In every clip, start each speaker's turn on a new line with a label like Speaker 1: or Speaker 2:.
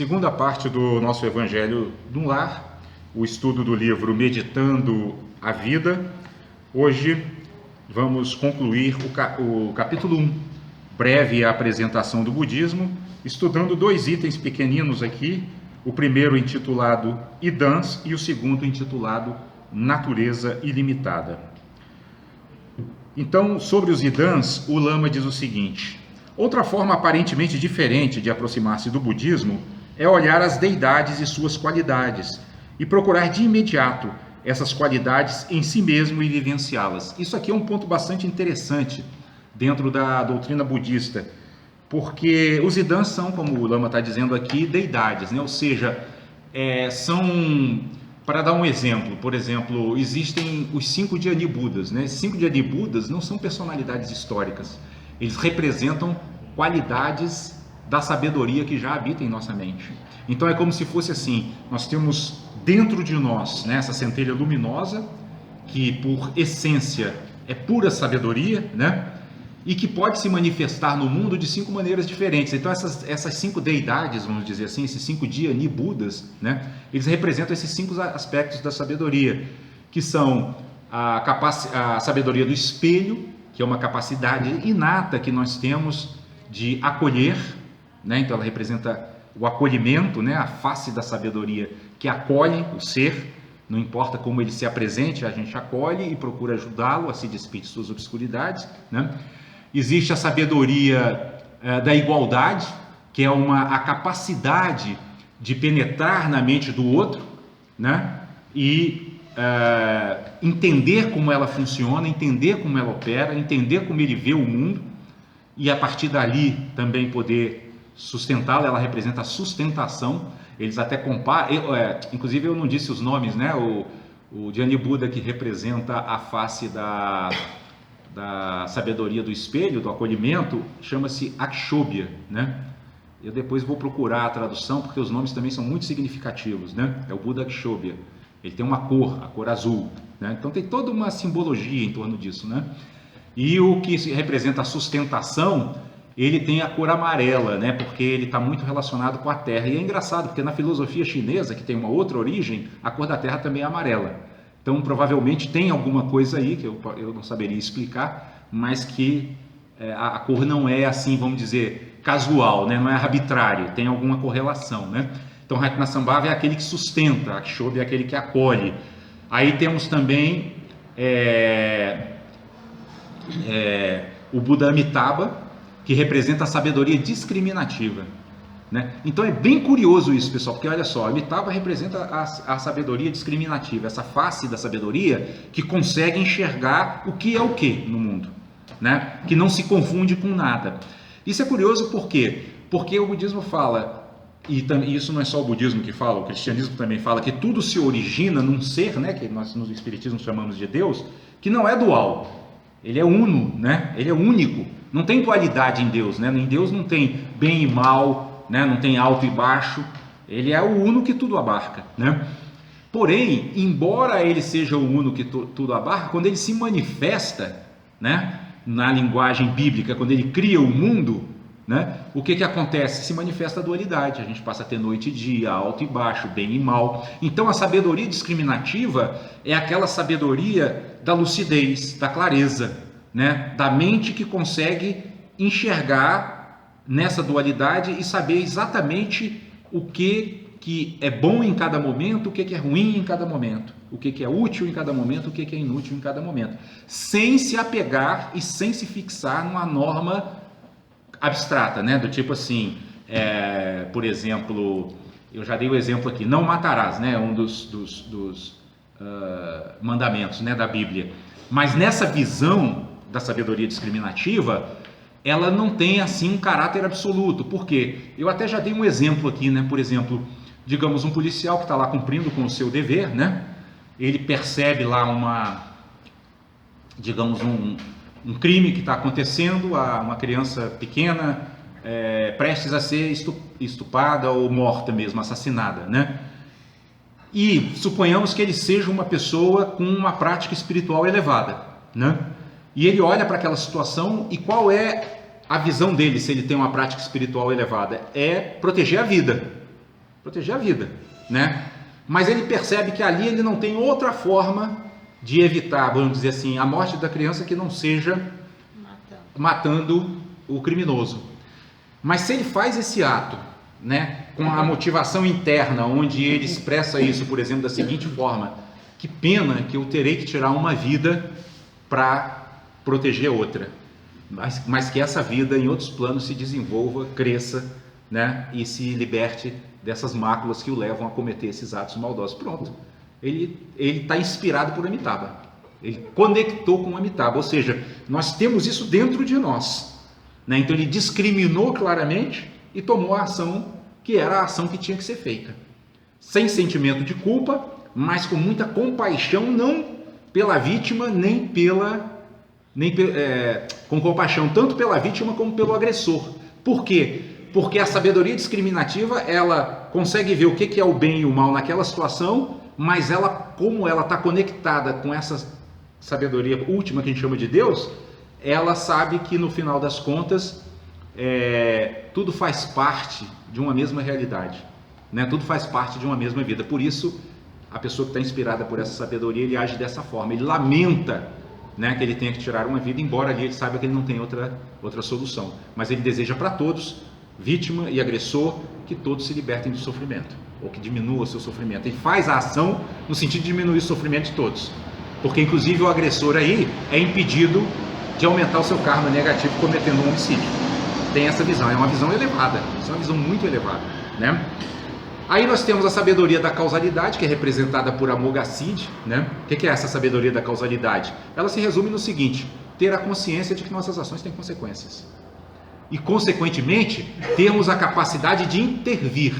Speaker 1: Segunda parte do nosso Evangelho no Lar, o estudo do livro Meditando a Vida. Hoje vamos concluir o capítulo 1, breve apresentação do budismo, estudando dois itens pequeninos aqui, o primeiro intitulado Idans e o segundo intitulado Natureza Ilimitada. Então, sobre os Idans, o Lama diz o seguinte: outra forma aparentemente diferente de aproximar-se do budismo é olhar as deidades e suas qualidades e procurar de imediato essas qualidades em si mesmo e vivenciá-las. Isso aqui é um ponto bastante interessante dentro da doutrina budista, porque os Idans são, como o Lama está dizendo aqui, deidades, né? Ou seja, são, para dar um exemplo, por exemplo, existem os 5 Dhyani Budas, né? Esses 5 Dhyani Budas não são personalidades históricas, eles representam qualidades da sabedoria que já habita em nossa mente. Então é como se fosse assim, nós temos dentro de nós, né, essa centelha luminosa, que por essência é pura sabedoria, né, e que pode se manifestar no mundo de 5 maneiras diferentes. Então essas 5 deidades, vamos dizer assim, esses 5 Dhyani Budas, né, eles representam esses 5 aspectos da sabedoria, que são a sabedoria do espelho, que é uma capacidade inata que nós temos de acolher, né? Então ela representa o acolhimento, né? A face da sabedoria que acolhe o ser, não importa como ele se apresente, a gente acolhe e procura ajudá-lo a se despir de suas obscuridades, né? Existe a sabedoria da igualdade, que é a capacidade de penetrar na mente do outro, né? E entender como ela funciona, entender como ela opera, entender como ele vê o mundo, e a partir dali também poder sustentá-la. Ela representa a sustentação. Eles até comparam, inclusive eu não disse os nomes, né? O Dhyani Buda, que representa a face da sabedoria do espelho, do acolhimento, chama-se Akshobhya, né? Eu depois vou procurar a tradução, porque os nomes também são muito significativos, né? É o Buda Akshobhya. Ele tem uma cor, a cor azul, né? Então tem toda uma simbologia em torno disso, né? E o que representa a sustentação, ele tem a cor amarela, né? Porque ele está muito relacionado com a terra. E é engraçado, porque na filosofia chinesa, que tem uma outra origem, a cor da terra também é amarela. Então provavelmente tem alguma coisa aí, que eu não saberia explicar, mas que a cor não é assim, vamos dizer, casual, né? Não é arbitrário, tem alguma correlação, né? Então Ratnasambhava é aquele que sustenta, Akshobhya é aquele que acolhe. Aí temos também o Buda Amitabha, que representa a sabedoria discriminativa, né? Então é bem curioso isso, pessoal, porque olha só, Amitabha representa a sabedoria discriminativa, essa face da sabedoria que consegue enxergar o que é o que no mundo, né? Que não se confunde com nada. Isso é curioso por quê? Porque o budismo fala, e isso não é só o budismo que fala, o cristianismo também fala, que tudo se origina num ser, né, que nós no espiritismo chamamos de Deus, que não é dual. Ele é uno, né? Ele é único. Não tem dualidade em Deus, né? Em Deus não tem bem e mal, né? Não tem alto e baixo. Ele é o uno que tudo abarca, né? Porém, embora ele seja o uno que tudo abarca, quando ele se manifesta, né, na linguagem bíblica, quando ele cria o mundo, né, o que acontece? Se manifesta a dualidade. A gente passa a ter noite e dia, alto e baixo, bem e mal. Então a sabedoria discriminativa é aquela sabedoria da lucidez, da clareza, né, da mente que consegue enxergar nessa dualidade e saber exatamente o que é bom em cada momento, o que é ruim em cada momento, o que é útil em cada momento, o que é inútil em cada momento, sem se apegar e sem se fixar numa norma abstrata, né? Do tipo assim, por exemplo, eu já dei o exemplo aqui, não matarás, né? Um dos mandamentos, né, da Bíblia. Mas nessa visão da sabedoria discriminativa, ela não tem assim um caráter absoluto. Por quê? Eu até já dei um exemplo aqui, né? Por exemplo, digamos um policial que está lá cumprindo com o seu dever, né? Ele percebe lá digamos um crime que está acontecendo, uma criança pequena prestes a ser estuprada ou morta mesmo, assassinada, né? E suponhamos que ele seja uma pessoa com uma prática espiritual elevada, né? E ele olha para aquela situação e qual é a visão dele se ele tem uma prática espiritual elevada? É proteger a vida, proteger a vida, né? Mas ele percebe que ali ele não tem outra forma de evitar, vamos dizer assim, a morte da criança que não seja matando o criminoso. Mas se ele faz esse ato, né, com a motivação interna, onde ele expressa isso, por exemplo, da seguinte forma: que pena que eu terei que tirar uma vida para proteger outra, mas que essa vida em outros planos se desenvolva, cresça, né, e se liberte dessas máculas que o levam a cometer esses atos maldosos. Pronto, ele está inspirado por Amitabha, ele conectou com Amitabha, ou seja, nós temos isso dentro de nós, né? Então ele discriminou claramente e tomou a ação que era a ação que tinha que ser feita, sem sentimento de culpa, mas com muita compaixão, não pela vítima, com compaixão tanto pela vítima como pelo agressor. Por quê? Porque a sabedoria discriminativa, ela consegue ver o que é o bem e o mal naquela situação, mas ela, como ela está conectada com essa sabedoria última que a gente chama de Deus, ela sabe que no final das contas tudo faz parte de uma mesma realidade, né? Tudo faz parte de uma mesma vida. Por isso, a pessoa que está inspirada por essa sabedoria, ele age dessa forma, ele lamenta, né, que ele tenha que tirar uma vida, embora ali ele saiba que ele não tem outra solução, mas ele deseja para todos, vítima e agressor, que todos se libertem do sofrimento, ou que diminua o seu sofrimento. Ele faz a ação no sentido de diminuir o sofrimento de todos, porque inclusive o agressor aí é impedido de aumentar o seu karma negativo cometendo um homicídio. Tem essa visão, é uma visão elevada, é uma visão muito elevada, né? Aí nós temos a sabedoria da causalidade, que é representada por Amoghasiddhi, né? O que é essa sabedoria da causalidade? Ela se resume no seguinte: ter a consciência de que nossas ações têm consequências. E, consequentemente, termos a capacidade de intervir,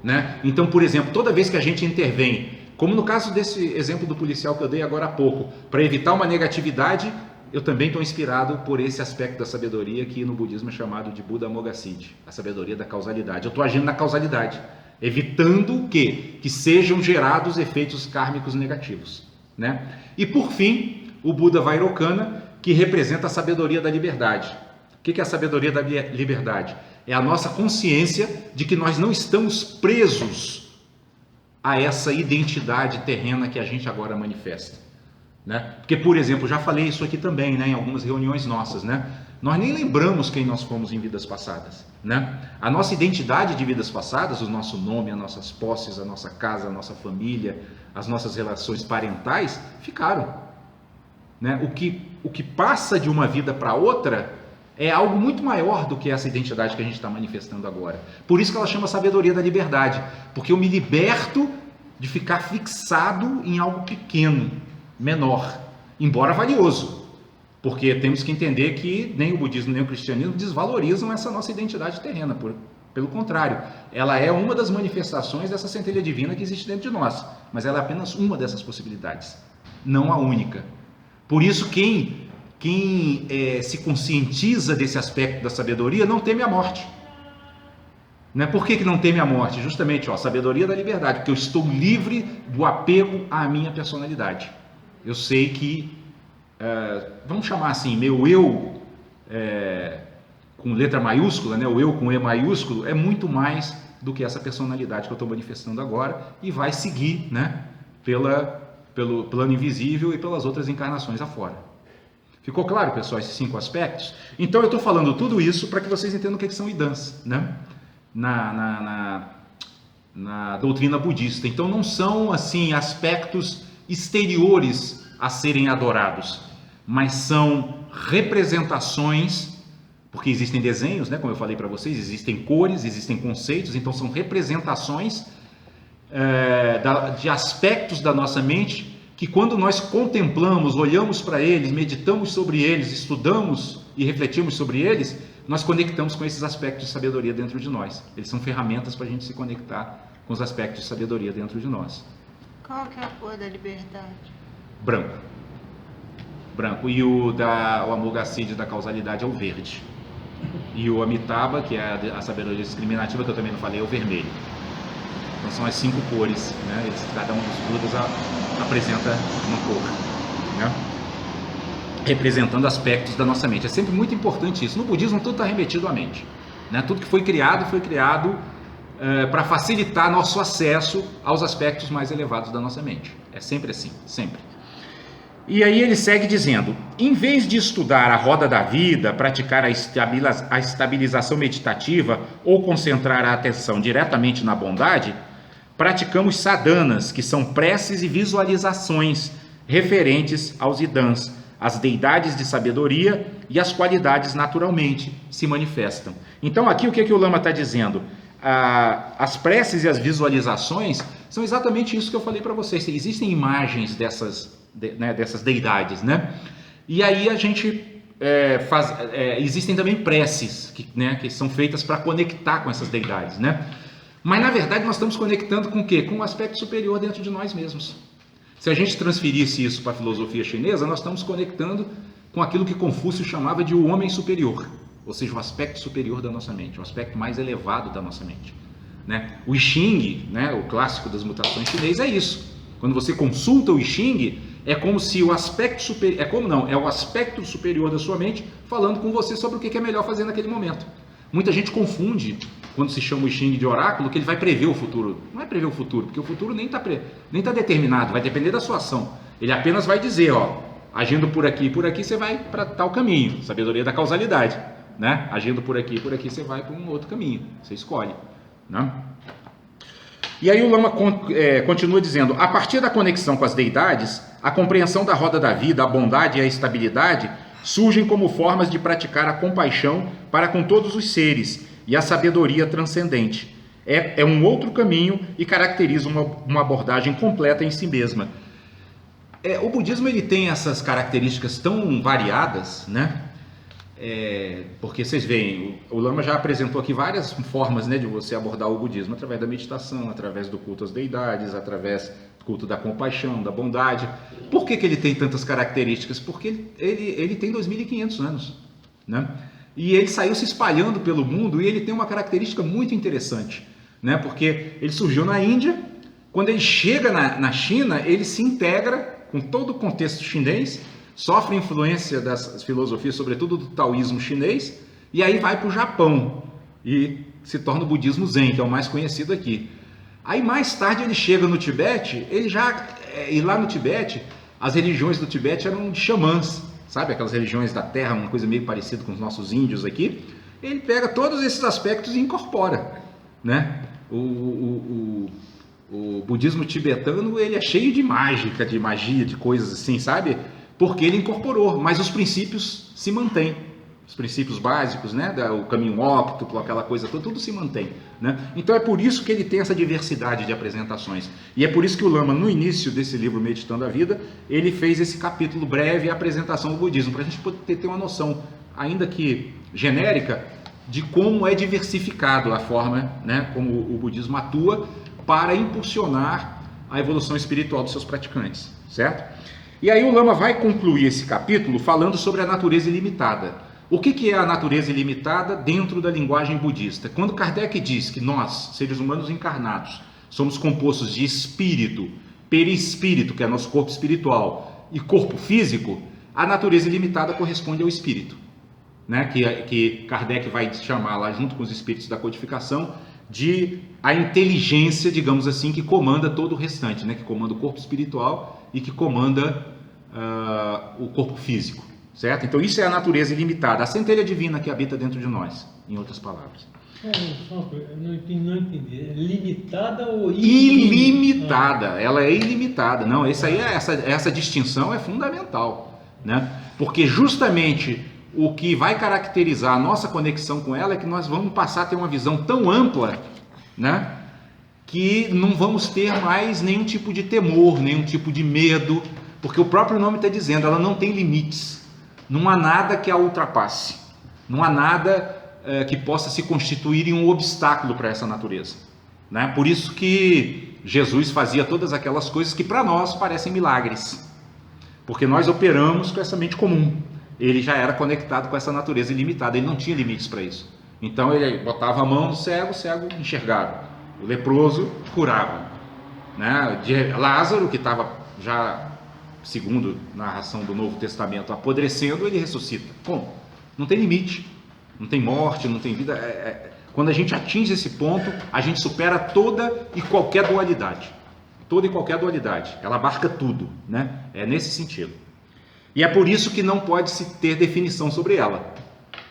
Speaker 1: né? Então, por exemplo, toda vez que a gente intervém, como no caso desse exemplo do policial que eu dei agora há pouco, para evitar uma negatividade, eu também estou inspirado por esse aspecto da sabedoria que no budismo é chamado de Buda Amoghasiddhi, a sabedoria da causalidade. Eu estou agindo na causalidade, evitando o quê? Que sejam gerados efeitos kármicos negativos, né? E por fim, o Buda Vairocana, que representa a sabedoria da liberdade. O que é a sabedoria da liberdade? É a nossa consciência de que nós não estamos presos a essa identidade terrena que a gente agora manifesta, né? Porque, por exemplo, já falei isso aqui também, né, em algumas reuniões nossas, né? Nós nem lembramos quem nós fomos em vidas passadas, né? A nossa identidade de vidas passadas, o nosso nome, as nossas posses, a nossa casa, a nossa família, as nossas relações parentais ficaram, né? O que passa de uma vida para outra é algo muito maior do que essa identidade que a gente está manifestando agora. Por isso que ela chama sabedoria da liberdade, porque eu me liberto de ficar fixado em algo pequeno, menor, embora valioso, porque temos que entender que nem o budismo nem o cristianismo desvalorizam essa nossa identidade terrena, pelo contrário, ela é uma das manifestações dessa centelha divina que existe dentro de nós, mas ela é apenas uma dessas possibilidades, não a única. Por isso quem se conscientiza desse aspecto da sabedoria não teme a morte, né? Por que não teme a morte? Justamente, a sabedoria da liberdade, porque eu estou livre do apego à minha personalidade. Eu sei que, vamos chamar assim, meu eu com letra maiúscula, né? O eu com E maiúsculo é muito mais do que essa personalidade que eu estou manifestando agora e vai seguir, né? Pelo plano invisível e pelas outras encarnações afora. Ficou claro, pessoal, esses 5 aspectos? Então eu estou falando tudo isso para que vocês entendam o que são idãs, né? Na doutrina budista. Então não são assim aspectos exteriores a serem adorados, mas são representações, porque existem desenhos, né? Como eu falei para vocês, existem cores, existem conceitos, então são representações de aspectos da nossa mente que quando nós contemplamos, olhamos para eles, meditamos sobre eles, estudamos e refletimos sobre eles, nós conectamos com esses aspectos de sabedoria dentro de nós. Eles são ferramentas para a gente se conectar com os aspectos de sabedoria dentro de nós.
Speaker 2: Qual que é a cor da liberdade?
Speaker 1: Branco. Branco. E o Amoghasiddhi da causalidade é o verde. E o Amitabha, que é a sabedoria discriminativa, que eu também não falei, é o vermelho. Então são as 5 cores, né? Cada um dos Budas apresenta uma cor, né? Representando aspectos da nossa mente. É sempre muito importante isso. No budismo tudo está remetido à mente, né? Tudo que foi criado para facilitar nosso acesso aos aspectos mais elevados da nossa mente. É sempre assim, sempre. E aí ele segue dizendo: em vez de estudar a roda da vida, praticar a estabilização meditativa ou concentrar a atenção diretamente na bondade, praticamos sadhanas, que são preces e visualizações referentes aos idãs, as deidades de sabedoria e as qualidades naturalmente se manifestam. Então aqui o que o Lama está dizendo? As preces e as visualizações são exatamente isso que eu falei para vocês. Existem imagens dessas deidades, né? E aí a gente existem também preces que são feitas para conectar com essas deidades, né? Mas na verdade nós estamos conectando com o quê? Com um aspecto superior dentro de nós mesmos. Se a gente transferisse isso para a filosofia chinesa, nós estamos conectando com aquilo que Confúcio chamava de o homem superior, ou seja, o aspecto superior da nossa mente, o aspecto mais elevado da nossa mente, né? O I Ching, né, o clássico das mutações chinês, é isso. Quando você consulta o I Ching, é como se o aspecto superior, é o aspecto superior da sua mente falando com você sobre o que é melhor fazer naquele momento. Muita gente confunde, quando se chama o I Ching de oráculo, que ele vai prever o futuro. Não é prever o futuro, porque o futuro nem está determinado, vai depender da sua ação. Ele apenas vai dizer, agindo por aqui e por aqui, você vai para tal caminho, sabedoria da causalidade, né? Agindo por aqui e por aqui, você vai para um outro caminho, você escolhe, né? E aí o Lama continua dizendo: a partir da conexão com as deidades, a compreensão da roda da vida, a bondade e a estabilidade surgem como formas de praticar a compaixão para com todos os seres e a sabedoria transcendente. É um outro caminho e caracteriza uma abordagem completa em si mesma. O budismo ele tem essas características tão variadas, né? Porque vocês veem, o Lama já apresentou aqui várias formas, né, de você abordar o budismo, através da meditação, através do culto às deidades, através do culto da compaixão, da bondade. Por que ele tem tantas características? Porque ele tem 2.500 anos, né? E ele saiu se espalhando pelo mundo, e ele tem uma característica muito interessante, né? Porque ele surgiu na Índia. Quando ele chega na China, ele se integra com todo o contexto chinês, sofre influência das filosofias, sobretudo do taoísmo chinês, e aí vai para o Japão e se torna o budismo Zen, que é o mais conhecido aqui. Aí mais tarde ele chega no Tibete, e lá no Tibete, as religiões do Tibete eram de xamãs, sabe? Aquelas religiões da terra, uma coisa meio parecida com os nossos índios aqui. Ele pega todos esses aspectos e incorpora, né? O budismo tibetano, ele é cheio de mágica, de magia, de coisas assim, sabe? Porque ele incorporou, mas os princípios se mantêm. Os princípios básicos, né? O caminho óptuplo, aquela coisa toda, tudo se mantém, né? Então é por isso que ele tem essa diversidade de apresentações. E é por isso que o Lama, no início desse livro Meditando a Vida, ele fez esse capítulo breve, a apresentação do budismo, para a gente poder ter uma noção, ainda que genérica, de como é diversificado a forma, né, como o budismo atua para impulsionar a evolução espiritual dos seus praticantes, certo? E aí o Lama vai concluir esse capítulo falando sobre a natureza ilimitada. O que é a natureza ilimitada dentro da linguagem budista? Quando Kardec diz que nós, seres humanos encarnados, somos compostos de espírito, perispírito, que é nosso corpo espiritual, e corpo físico, a natureza ilimitada corresponde ao espírito, né? Que Kardec vai chamar lá, junto com os espíritos da codificação, de a inteligência, digamos assim, que comanda todo o restante, né? Que comanda o corpo espiritual e que comanda o corpo físico, certo? Então isso é a natureza ilimitada, a centelha divina que habita dentro de nós, em outras palavras.
Speaker 3: Não entendi. É limitada ou
Speaker 1: ilimitada? Ela é ilimitada. Não, essa distinção é fundamental, né? Porque justamente o que vai caracterizar a nossa conexão com ela é que nós vamos passar a ter uma visão tão ampla, né, que não vamos ter mais nenhum tipo de temor, nenhum tipo de medo, porque o próprio nome está dizendo, ela não tem limites. Não há nada que a ultrapasse. Não há nada que possa se constituir em um obstáculo para essa natureza, né? Por isso que Jesus fazia todas aquelas coisas que para nós parecem milagres, porque nós operamos com essa mente comum. Ele já era conectado com essa natureza ilimitada, ele não tinha limites para isso. Então ele botava a mão no cego, o cego enxergava, o leproso curava, né? Lázaro, que estava já, segundo a narração do Novo Testamento, apodrecendo, ele ressuscita. Como? Não tem limite, não tem morte, não tem vida. Quando a gente atinge esse ponto, a gente supera toda e qualquer dualidade. Toda e qualquer dualidade. Ela abarca tudo, né? É nesse sentido. E é por isso que não pode se ter definição sobre ela.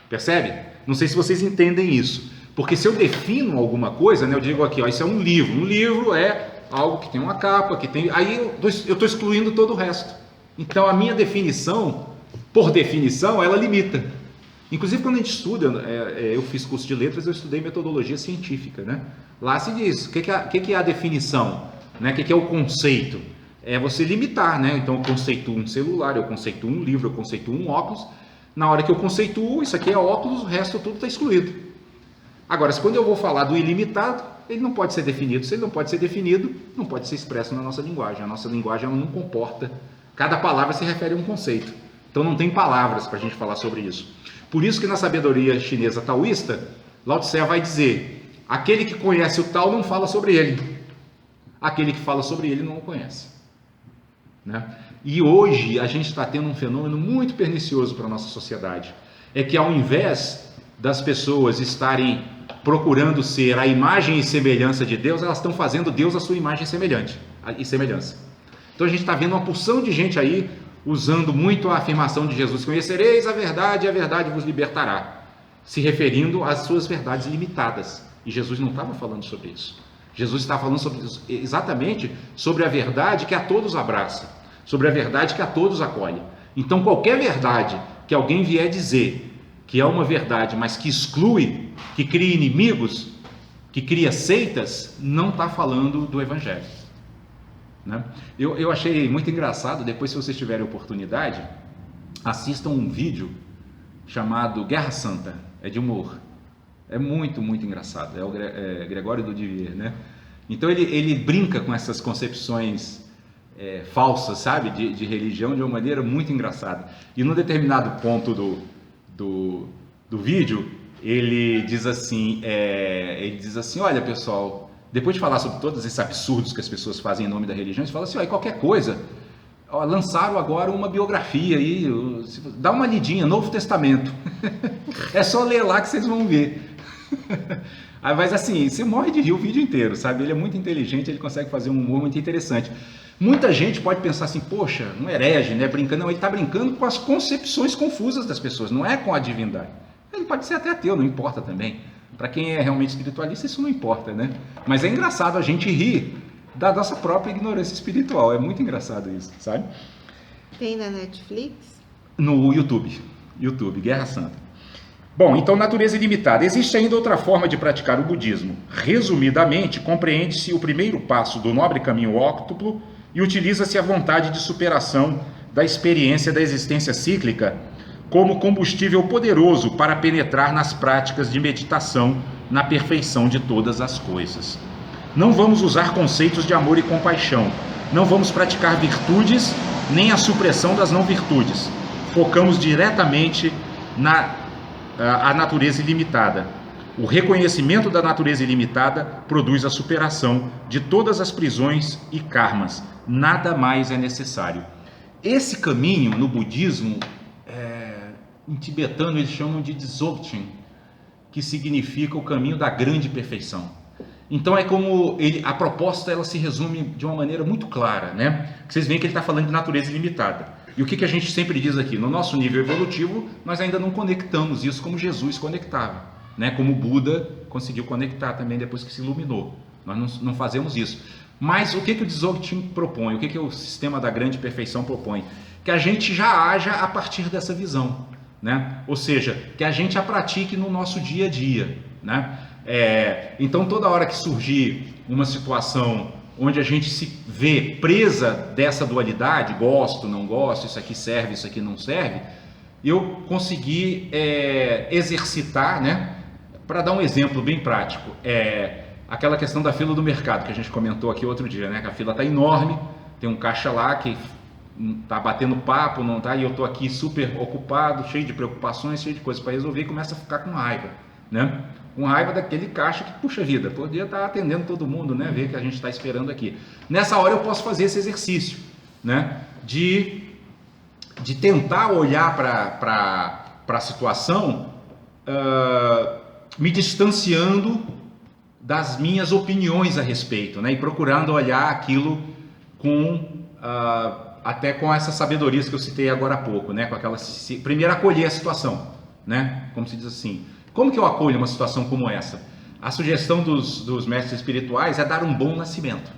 Speaker 1: Percebe? Não sei se vocês entendem isso. Porque se eu defino alguma coisa, né, eu digo aqui, ó, isso é um livro. Um livro é algo que tem uma capa, que tem... Aí eu estou excluindo todo o resto. Então a minha definição, por definição, ela limita. Inclusive quando a gente estuda, eu fiz curso de letras, eu estudei metodologia científica, né? Lá se diz, o que é a definição? Né? O que é o conceito? É você limitar, né? Então eu conceituo um celular, eu conceituo um livro, eu conceituo um óculos. Na hora que eu conceituo, isso aqui é óculos, o resto tudo está excluído. Agora, quando eu vou falar do ilimitado, ele não pode ser definido. Se ele não pode ser definido, não pode ser expresso na nossa linguagem. A nossa linguagem ela não comporta. Cada palavra se refere a um conceito. Então não tem palavras para a gente falar sobre isso. Por isso que na sabedoria chinesa taoísta, Lao Tse vai dizer: aquele que conhece o tal não fala sobre ele. Aquele que fala sobre ele não o conhece. Né? E hoje a gente está tendo um fenômeno muito pernicioso para a nossa sociedade. É que ao invés das pessoas estarem procurando ser a imagem e semelhança de Deus, elas estão fazendo Deus a sua imagem e semelhança. Então a gente está vendo uma porção de gente aí usando muito a afirmação de Jesus: conhecereis a verdade e a verdade vos libertará, se referindo às suas verdades limitadas. E Jesus não estava falando sobre isso. Jesus está falando exatamente sobre a verdade que a todos abraça, sobre a verdade que a todos acolhe. Então qualquer verdade que alguém vier dizer que é uma verdade, mas que exclui, que cria inimigos, que cria seitas, não está falando do Evangelho. Né? Eu achei muito engraçado. Depois, se vocês tiverem oportunidade, assistam um vídeo chamado Guerra Santa, é de humor. É muito, muito engraçado. É o Gregório do Vivier, né? Então ele brinca com essas concepções falsas, sabe, de religião de uma maneira muito engraçada. E num determinado ponto do vídeo, ele diz assim, olha pessoal, depois de falar sobre todos esses absurdos que as pessoas fazem em nome da religião, ele fala assim: ó, qualquer coisa, ó, lançaram agora uma biografia aí, dá uma lidinha, Novo Testamento. É só ler lá que vocês vão ver. Mas assim, você morre de rir o vídeo inteiro, sabe? Ele é muito inteligente, ele consegue fazer um humor muito interessante. Muita gente pode pensar assim: poxa, um herege, né? Brincando. Não, ele está brincando com as concepções confusas das pessoas, não é com a divindade. Ele pode ser até ateu, não importa também. Para quem é realmente espiritualista, isso não importa, né? Mas é engraçado a gente rir da nossa própria ignorância espiritual. É muito engraçado isso, sabe?
Speaker 2: Tem na Netflix?
Speaker 1: No YouTube, Guerra Santa. Bom, então natureza ilimitada. Existe ainda outra forma de praticar o budismo. Resumidamente, compreende-se o primeiro passo do nobre caminho óctuplo e utiliza-se a vontade de superação da experiência da existência cíclica como combustível poderoso para penetrar nas práticas de meditação na perfeição de todas as coisas. Não vamos usar conceitos de amor e compaixão. Não vamos praticar virtudes nem a supressão das não virtudes. Focamos diretamente a natureza ilimitada. O reconhecimento da natureza ilimitada produz a superação de todas as prisões e karmas. Nada mais é necessário. Esse caminho no budismo, em tibetano eles chamam de Dzogchen, que significa o caminho da grande perfeição. Então é como a proposta ela se resume de uma maneira muito clara, né? Vocês veem que ele está falando de natureza ilimitada. E o que a gente sempre diz aqui? No nosso nível evolutivo, nós ainda não conectamos isso como Jesus conectava, né? Como o Buda conseguiu conectar também depois que se iluminou. Nós não fazemos isso. Mas o que o Dzogchen propõe? O que o sistema da grande perfeição propõe? Que a gente já haja a partir dessa visão, né? Ou seja, que a gente a pratique no nosso dia a dia, né? Então toda hora que surgir uma situação onde a gente se vê presa dessa dualidade, gosto, não gosto, isso aqui serve, isso aqui não serve, eu consegui exercitar, né? Para dar um exemplo bem prático, aquela questão da fila do mercado que a gente comentou aqui outro dia, né? Que a fila está enorme, tem um caixa lá que está batendo papo, não tá, e eu estou aqui super ocupado, cheio de preocupações, cheio de coisas para resolver, e começa a ficar com raiva, né? Com raiva daquele caixa que, puxa vida, podia estar atendendo todo mundo, né? Ver que a gente está esperando aqui. Nessa hora eu posso fazer esse exercício, né? De tentar olhar para a situação me distanciando das minhas opiniões a respeito, né? E procurando olhar aquilo com até com essas sabedorias que eu citei agora há pouco, né? Com aquela primeiro acolher a situação, né? Como se diz assim, como que eu acolho uma situação como essa? A sugestão dos mestres espirituais é dar um bom nascimento.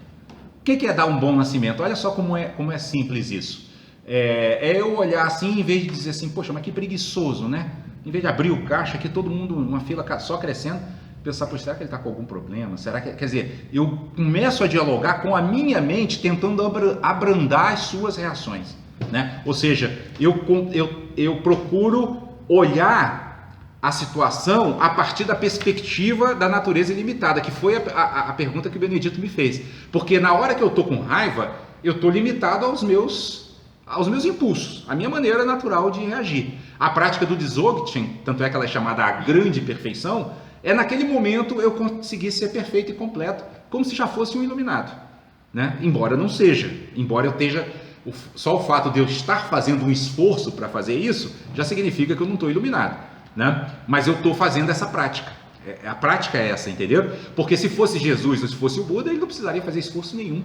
Speaker 1: O que é dar um bom nascimento? Olha só como é simples isso. É eu olhar assim, em vez de dizer assim, poxa, mas que preguiçoso, né? Em vez de abrir o caixa, aqui todo mundo, uma fila só crescendo, pensar, poxa, será que ele está com algum problema? Será que, quer dizer, eu começo a dialogar com a minha mente, tentando abrandar as suas reações, né? Ou seja, eu procuro olhar a situação a partir da perspectiva da natureza ilimitada, que foi a pergunta que o Benedito me fez. Porque na hora que eu estou com raiva, eu estou limitado aos meus impulsos, a minha maneira natural de reagir. A prática do Dzogchen, tanto é que ela é chamada a grande perfeição, é naquele momento eu conseguir ser perfeito e completo, como se já fosse um iluminado, né? Embora não seja, embora eu esteja... Só o fato de eu estar fazendo um esforço para fazer isso, já significa que eu não estou iluminado, né? Mas eu estou fazendo essa prática. A prática é essa, entendeu? Porque se fosse Jesus ou se fosse o Buda, ele não precisaria fazer esforço nenhum.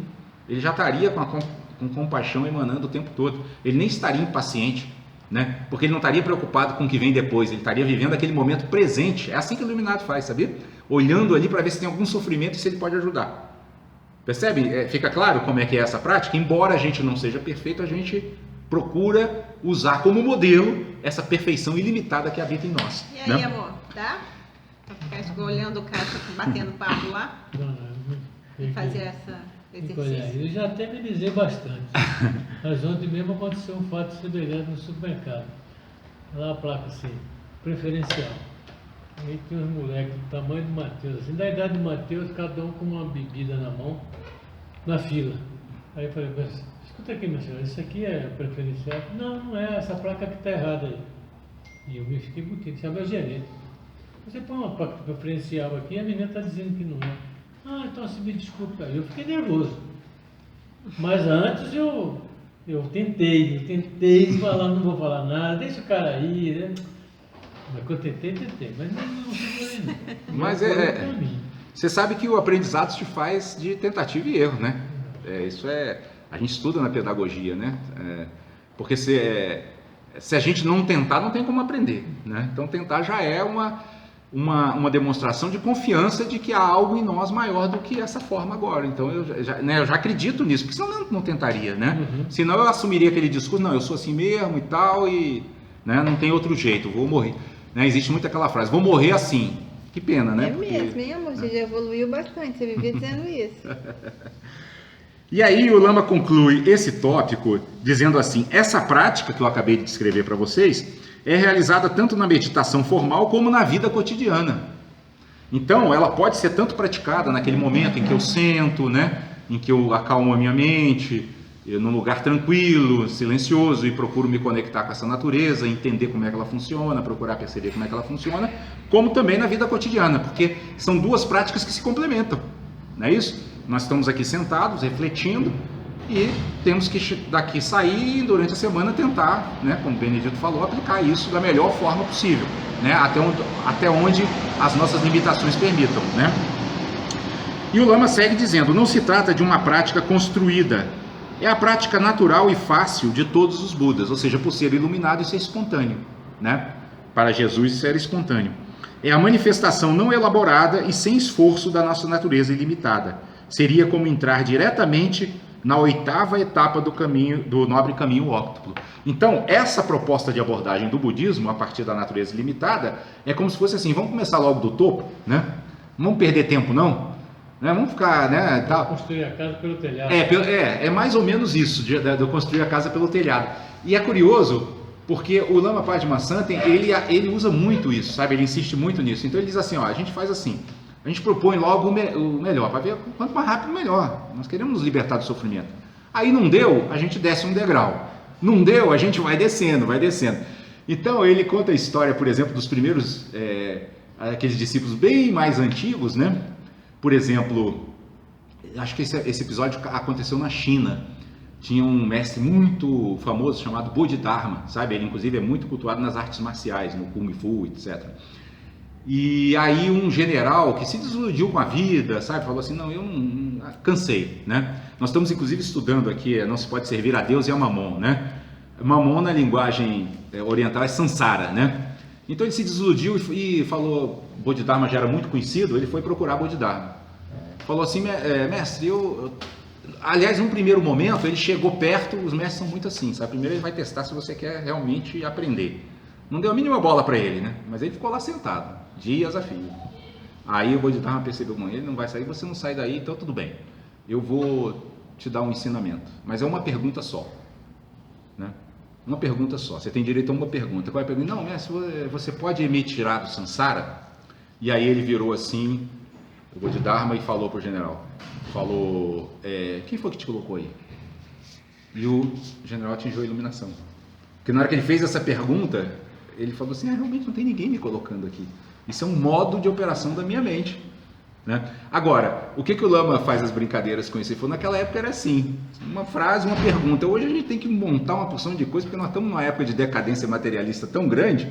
Speaker 1: Ele já estaria com compaixão emanando o tempo todo. Ele nem estaria impaciente, né? Porque ele não estaria preocupado com o que vem depois. Ele estaria vivendo aquele momento presente. É assim que o iluminado faz, sabia? Olhando ali para ver se tem algum sofrimento e se ele pode ajudar. Percebe? Fica claro como é que é essa prática? Embora a gente não seja perfeito, a gente procura usar como modelo essa perfeição ilimitada que habita em nós.
Speaker 2: E aí,
Speaker 1: né?
Speaker 2: amor, dá? Pra ficar olhando o caixa, batendo papo lá?
Speaker 3: Não,
Speaker 2: Fazer esse exercício?
Speaker 3: Eu já até minimizei bastante. Mas ontem mesmo aconteceu um fato semelhante no supermercado. Lá a placa assim, preferencial. Aí tinha uns moleques do tamanho do Matheus, assim, da idade do Matheus, cada um com uma bebida na mão, na fila. Aí eu falei, mas, escuta aqui, meu senhor, isso aqui é preferencial? Não, não é, essa placa que está errada aí. E eu me fiquei bonito, isso é meu gerente. Você põe uma placa preferencial aqui e a menina está dizendo que não é. Ah, então se me desculpe, aí eu fiquei nervoso. Mas antes eu tentei falar, não vou falar nada, deixa o cara aí, né? Mas eu tentei, mas não segurei não.
Speaker 1: Mas você sabe que o aprendizado se faz de tentativa e erro, né? A gente estuda na pedagogia, né? Porque se a gente não tentar, não tem como aprender, né? Então tentar já é uma demonstração de confiança de que há algo em nós maior do que essa forma agora. Então eu já acredito nisso, porque senão eu não tentaria, né?
Speaker 3: Uhum.
Speaker 1: Senão eu assumiria aquele discurso, não, eu sou assim mesmo e tal, e né, não tem outro jeito, vou morrer. Né? Existe muito aquela frase, vou morrer assim. Que pena, né?
Speaker 2: É mesmo, hein, amor? Você já evoluiu bastante, você vivia dizendo isso.
Speaker 1: E aí o Lama conclui esse tópico dizendo assim, essa prática que eu acabei de descrever para vocês é realizada tanto na meditação formal como na vida cotidiana. Então, ela pode ser tanto praticada naquele momento em que eu sento, né? Em que eu acalmo a minha mente, num lugar tranquilo, silencioso, e procuro me conectar com essa natureza, entender como é que ela funciona, procurar perceber como é que ela funciona, como também na vida cotidiana, porque são duas práticas que se complementam, não é isso? Nós estamos aqui sentados, refletindo, e temos que daqui sair e durante a semana tentar, né, como o Benedito falou, aplicar isso da melhor forma possível, né, até onde as nossas limitações permitam, né? E o Lama segue dizendo, não se trata de uma prática construída, é a prática natural e fácil de todos os Budas, ou seja, por ser iluminado e ser espontâneo, né? Para Jesus isso era espontâneo. É a manifestação não elaborada e sem esforço da nossa natureza ilimitada. Seria como entrar diretamente na 8ª etapa do nobre caminho óctuplo. Então, essa proposta de abordagem do budismo, a partir da natureza ilimitada, é como se fosse assim, vamos começar logo do topo, né? Não vamos perder tempo não, né? Vamos ficar, né? Tal.
Speaker 3: Construir a casa pelo telhado.
Speaker 1: É mais ou menos isso, de construir a casa pelo telhado. E é curioso, porque o Lama Padmasambhava, ele usa muito isso, sabe? Ele insiste muito nisso. Então ele diz assim, ó, a gente faz assim, a gente propõe logo o melhor, para ver quanto mais rápido melhor. Nós queremos nos libertar do sofrimento. Aí não deu, a gente desce um degrau. Não deu, a gente vai descendo, vai descendo. Então ele conta a história, por exemplo, dos primeiros, aqueles discípulos bem mais antigos, né? Por exemplo, acho que esse episódio aconteceu na China. Tinha um mestre muito famoso chamado Bodhidharma, sabe? Ele inclusive é muito cultuado nas artes marciais, no Kung Fu, etc. E aí um general que se desiludiu com a vida, sabe, falou assim, não, eu não cansei, né? Nós estamos inclusive estudando aqui, não se pode servir a Deus e a Mamon, né? Mamon na linguagem oriental é Sansara, né? Então ele se desiludiu e falou, Bodhidharma já era muito conhecido, ele foi procurar Bodhidharma. Falou assim, mestre, aliás, num primeiro momento, ele chegou perto, os mestres são muito assim, sabe? Primeiro ele vai testar se você quer realmente aprender. Não deu a mínima bola para ele, né? Mas ele ficou lá sentado, dias a fio. Aí o Bodhidharma percebeu, ele não vai sair, você não sai daí, então tudo bem. Eu vou te dar um ensinamento, mas é uma pergunta só, né? Uma pergunta só, você tem direito a uma pergunta. Qual é a pergunta? Não, mestre, você pode me tirar do Sansara? E aí ele virou assim, o Bodhidharma, e falou para o general, falou, quem foi que te colocou aí? E o general atingiu a iluminação. Porque na hora que ele fez essa pergunta, ele falou assim, realmente não tem ninguém me colocando aqui. Isso é um modo de operação da minha mente, né? Agora, o que o Lama faz as brincadeiras com isso? Ele falou, naquela época era assim, uma frase, uma pergunta. Hoje a gente tem que montar uma porção de coisas, porque nós estamos numa época de decadência materialista tão grande,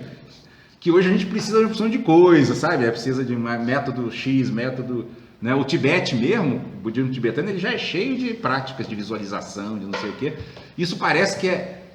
Speaker 1: que hoje a gente precisa de uma porção de coisas, sabe? Precisa de método X, método... Né? O Tibete mesmo, o budismo tibetano, ele já é cheio de práticas de visualização, de não sei o quê. Isso parece que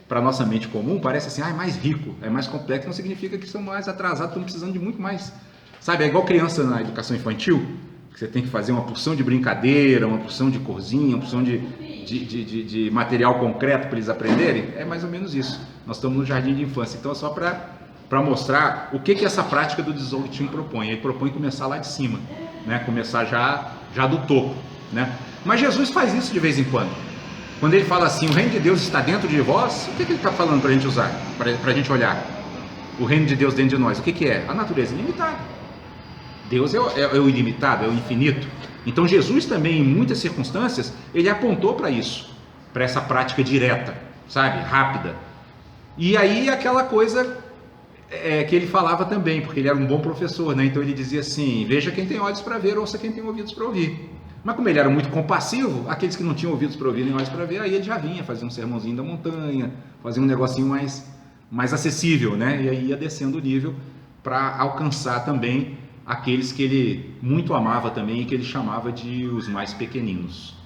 Speaker 1: para a nossa mente comum, parece assim, é mais rico, é mais complexo, não significa que são mais atrasados, estão precisando de muito mais. Sabe, é igual criança na educação infantil, que você tem que fazer uma porção de brincadeira, uma porção de corzinha, uma porção de material concreto para eles aprenderem. É mais ou menos isso. Nós estamos no jardim de infância, então é só para mostrar o que essa prática do Dzogchen propõe. Ele propõe começar lá de cima, né? Começar já do topo, né? Mas Jesus faz isso de vez em quando. Quando ele fala assim, o reino de Deus está dentro de vós, o que ele está falando para a gente usar, para a gente olhar? O reino de Deus dentro de nós, o que é? A natureza ilimitada. Deus é o ilimitado, é o infinito. Então Jesus também, em muitas circunstâncias, ele apontou para isso, para essa prática direta, sabe, rápida. E aí aquela coisa que ele falava também, porque ele era um bom professor, né? Então ele dizia assim, veja quem tem olhos para ver, ouça quem tem ouvidos para ouvir. Mas como ele era muito compassivo, aqueles que não tinham ouvidos para ouvir nem olhos para ver, aí ele já vinha fazer um sermãozinho da montanha, fazer um negocinho mais acessível, né? E aí ia descendo o nível para alcançar também aqueles que ele muito amava também e que ele chamava de os mais pequeninos.